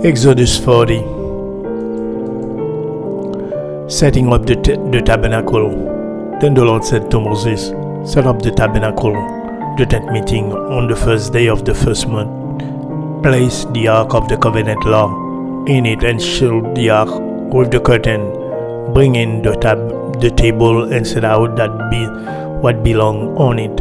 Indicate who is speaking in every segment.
Speaker 1: Exodus 40. Setting up the tabernacle. Then the Lord said to Moses, set up the tabernacle, the tent meeting, on the first day of the first month. Place the ark of the covenant law in it and shield the ark with the curtain. Bring in the table and set out what belong on it.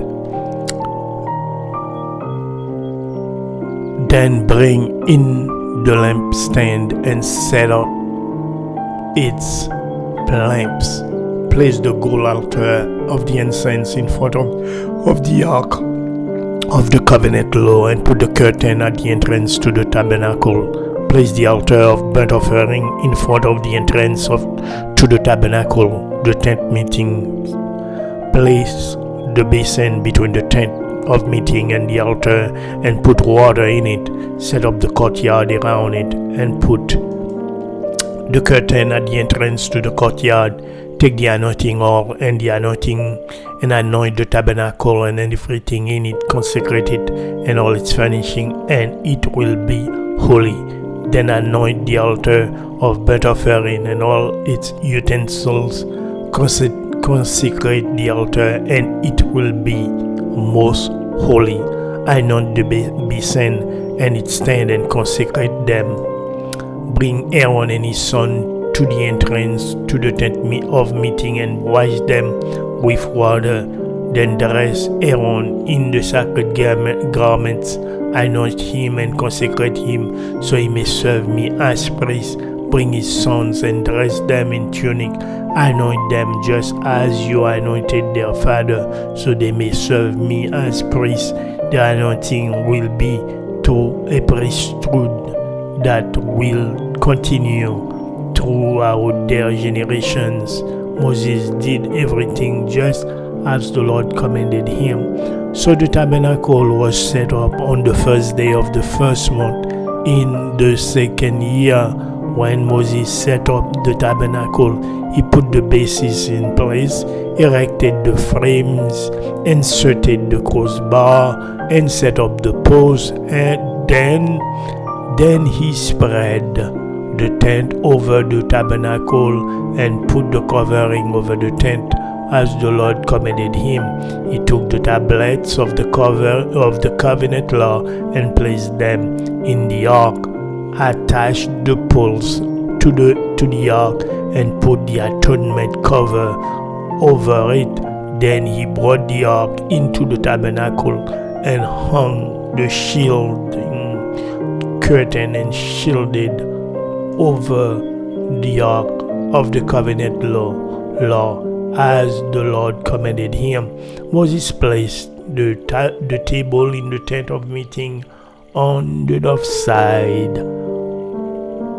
Speaker 1: Then bring in the lampstand and set up its lamps. Place the gold altar of the incense in front of the ark of the covenant law and put the curtain at the entrance to the tabernacle. Place the altar of burnt offering in front of the entrance to the tabernacle, the tent meeting. Place the basin between the tent of meeting and the altar and put water in it. Set up the courtyard around it and put the curtain at the entrance to the courtyard. Take the anointing oil and the anointing and anoint the tabernacle and everything in it, consecrate it and all its furnishing, and it will be holy. Then anoint the altar of burnt offering and all its utensils, consecrate the altar, and it will be most holy. Anoint the basin and its stand and consecrate them. Bring Aaron and his son to the entrance to the tent of meeting and wash them with water. Then dress Aaron in the sacred garments. Anoint him and consecrate him so he may serve me as priest. Bring his sons and dress them in tunic. Anoint them just as you anointed their father, so they may serve me as priests. The anointing will be to a priesthood that will continue throughout their generations. Moses did everything just as the Lord commanded him. So the tabernacle was set up on the first day of the first month in the second year. When Moses set up the tabernacle, he put the bases in place, erected the frames, inserted the crossbar, and set up the posts, and then he spread the tent over the tabernacle and put the covering over the tent as the Lord commanded him. He took the tablets of the covenant law and placed them in the ark, attached the poles to the ark, and put the atonement cover over it. Then he brought the ark into the tabernacle and hung the shielding curtain and shielded over the ark of the covenant law as the Lord commanded him. Moses placed the table in the tent of meeting on the north side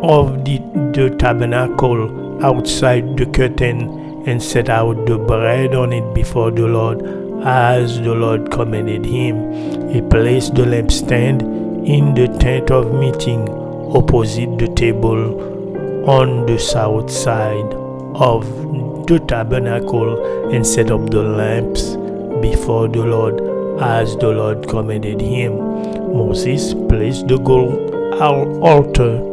Speaker 1: of the tabernacle outside the curtain and set out the bread on it before the Lord as the Lord commanded him. He placed the lampstand in the tent of meeting opposite the table on the south side of the tabernacle and set up the lamps before the Lord as the Lord commanded him. Moses placed the gold altar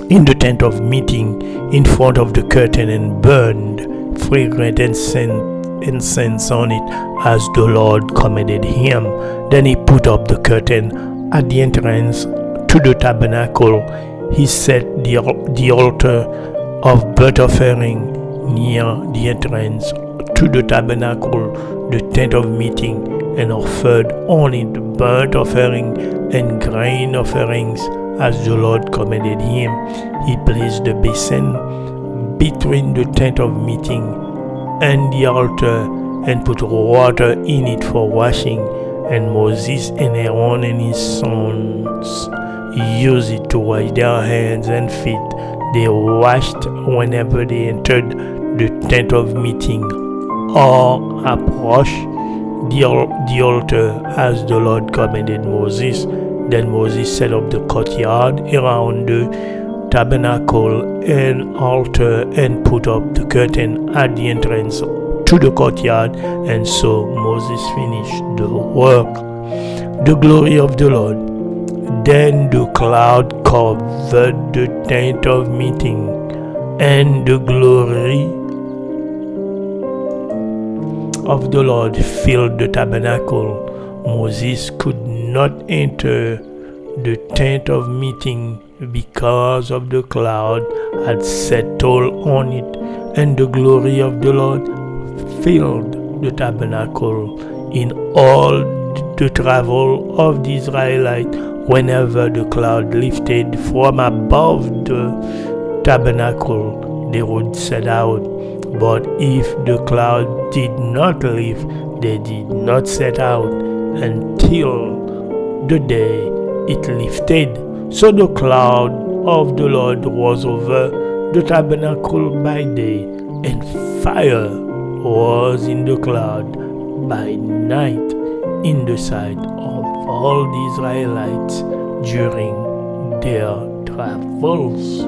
Speaker 1: in the tent of meeting in front of the curtain and burned fragrant incense on it as the Lord commanded him. Then he put up the curtain at the entrance to the tabernacle. He set the altar of burnt offering near the entrance to the tabernacle, the tent of meeting, and offered on it burnt offering and grain offerings as the Lord commanded him. He placed the basin between the tent of meeting and the altar and put water in it for washing. And Moses and Aaron and his sons used it to wash their hands and feet. They washed whenever they entered the tent of meeting or approached the altar as the Lord commanded Moses. Then Moses set up the courtyard around the tabernacle and altar and put up the curtain at the entrance to the courtyard, and so Moses finished the work. The glory of the Lord Then the cloud covered the tent of meeting, and the glory of the Lord filled the tabernacle. Moses could not enter the tent of meeting because of the cloud had settled on it, and the glory of the Lord filled the tabernacle. In all the travel of the Israelites, whenever the cloud lifted from above the tabernacle, they would set out. But if the cloud did not lift, they did not set out until the day it lifted. So the cloud of the Lord was over the tabernacle by day, and fire was in the cloud by night in the sight of all the Israelites during their travels.